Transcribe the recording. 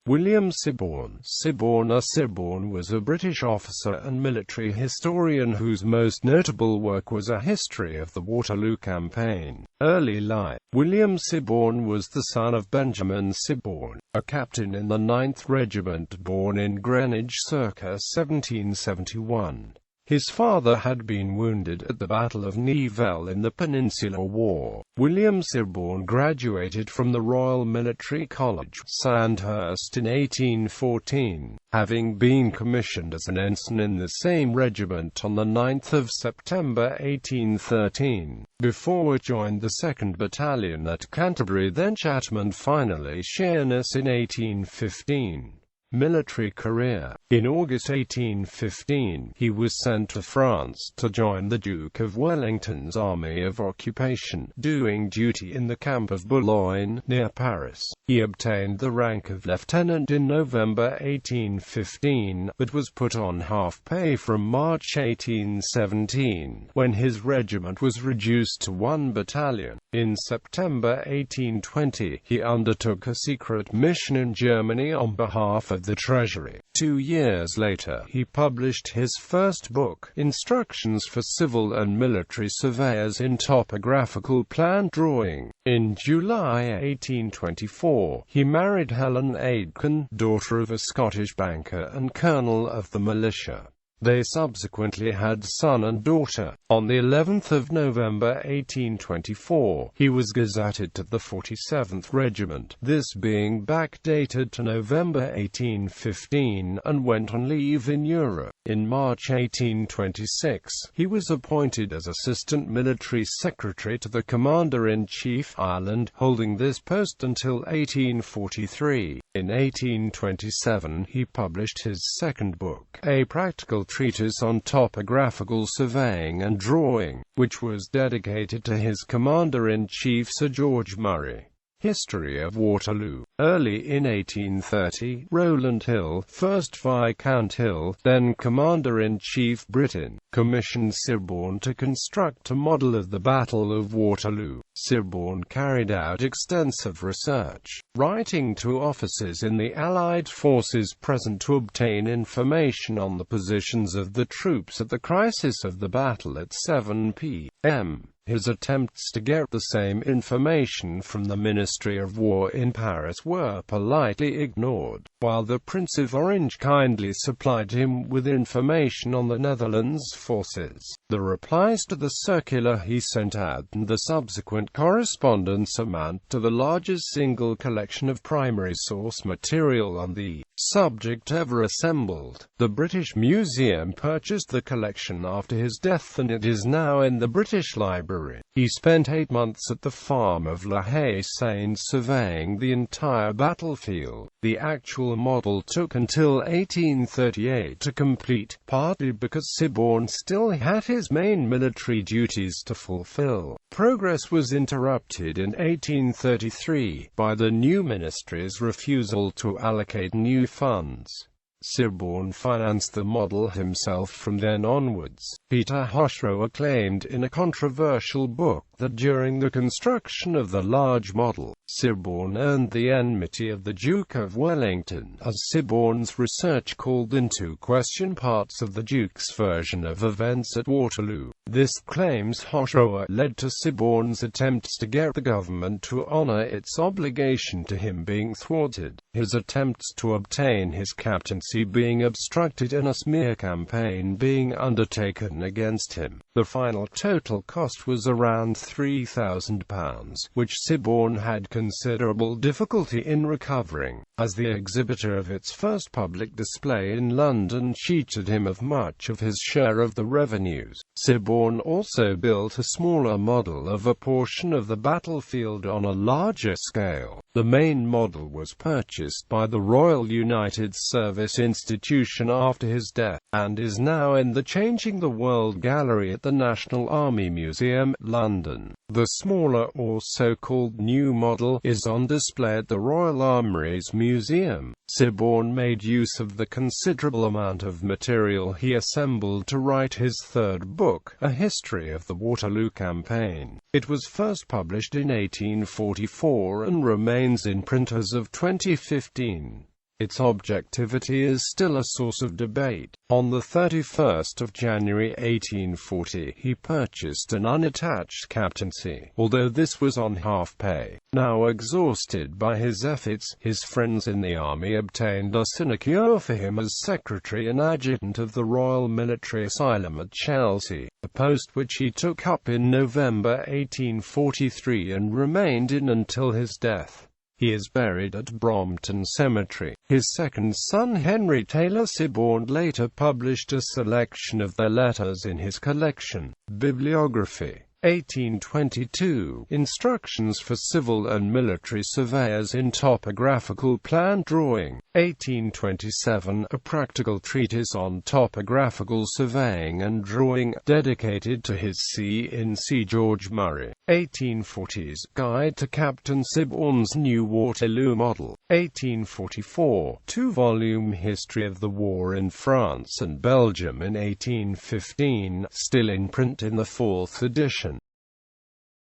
William Siborne. Siborne was a British officer and military historian whose most notable work was a history of the Waterloo Campaign. Early life. William Siborne was the son of Benjamin Siborne, a captain in the 9th Regiment born in Greenwich circa 1771. His father had been wounded at the Battle of Nivelle in the Peninsular War. William Siborne graduated from the Royal Military College, Sandhurst in 1814, having been commissioned as an ensign in the same regiment on the 9th of September 1813, before he joined the 2nd Battalion at Canterbury, then Chatham, and finally Sheerness in 1815. Military career. In August 1815, he was sent to France to join the Duke of Wellington's Army of Occupation, doing duty in the camp of Boulogne, near Paris. He obtained the rank of lieutenant in November 1815, but was put on half-pay from March 1817, when his regiment was reduced to 1 battalion. In September 1820, he undertook a secret mission in Germany on behalf of the Treasury. 2 years later, he published his first book, Instructions for Civil and Military Surveyors in Topographical Plan Drawing. In July 1824, he married Helen Aitken, daughter of a Scottish banker and colonel of the militia. They subsequently had son and daughter. On the 11th of November 1824, he was gazetted to the 47th Regiment, this being backdated to November 1815, and went on leave in Europe. In March 1826, he was appointed as Assistant Military Secretary to the Commander-in-Chief, Ireland, holding this post until 1843. In 1827, he published his second book, A Practical Treatise on Topographical Surveying and Drawing, which was dedicated to his Commander-in-Chief Sir George Murray. History of Waterloo. Early in 1830, Rowland Hill, 1st Viscount Hill, then Commander-in-Chief Britain, commissioned Siborne to construct a model of the Battle of Waterloo. Siborne carried out extensive research, writing to officers in the Allied forces present to obtain information on the positions of the troops at the crisis of the battle at 7 p.m. His attempts to get the same information from the Ministry of War in Paris were politely ignored, while the Prince of Orange kindly supplied him with information on the Netherlands forces. The replies to the circular he sent out and the subsequent correspondence amount to the largest single collection of primary source material on the subject ever assembled. The British Museum purchased the collection after his death, and it is now in the British Library. He spent 8 months at the farm of La Haye-Sainte surveying the entire battlefield. The actual model took until 1838 to complete, partly because Siborne still had his main military duties to fulfill. Progress was interrupted in 1833 by the new ministry's refusal to allocate new funds. Siborne financed the model himself from then onwards. Peter Hoshrower claimed in a controversial book that during the construction of the large model, Siborne earned the enmity of the Duke of Wellington, as Siborne's research called into question parts of the Duke's version of events at Waterloo. This, claims Hoshrower, led to Siborne's attempts to get the government to honor its obligation to him being thwarted, his attempts to obtain his captaincy being obstructed, and a smear campaign being undertaken against him. The final total cost was around £3,000, which Siborne had considerable difficulty in recovering, as the exhibitor of its first public display in London cheated him of much of his share of the revenues. Siborne also built a smaller model of a portion of the battlefield on a larger scale. The main model was purchased by the Royal United Service Institution after his death, and is now in the Changing the World Gallery at the National Army Museum, London. The smaller, or so-called new model, is on display at the Royal Armouries Museum. Siborne made use of the considerable amount of material he assembled to write his third book, A History of the Waterloo Campaign. It was first published in 1844 and remains in print as of 2015. Its objectivity is still a source of debate. On the 31st of January 1840, he purchased an unattached captaincy, although this was on half pay. Now exhausted by his efforts, his friends in the army obtained a sinecure for him as secretary and adjutant of the Royal Military Asylum at Chelsea, a post which he took up in November 1843 and remained in until his death. He is buried at Brompton Cemetery. His second son Henry Taylor Siborne later published a selection of their letters in his collection, Bibliography. 1822, Instructions for Civil and Military Surveyors in Topographical Plan Drawing. 1827, A Practical Treatise on Topographical Surveying and Drawing, dedicated to his C.in.C. George Murray. 1840s, Guide to Captain Siborne's New Waterloo Model. 1844, two-volume History of the War in France and Belgium in 1815, still in print in the 4th edition.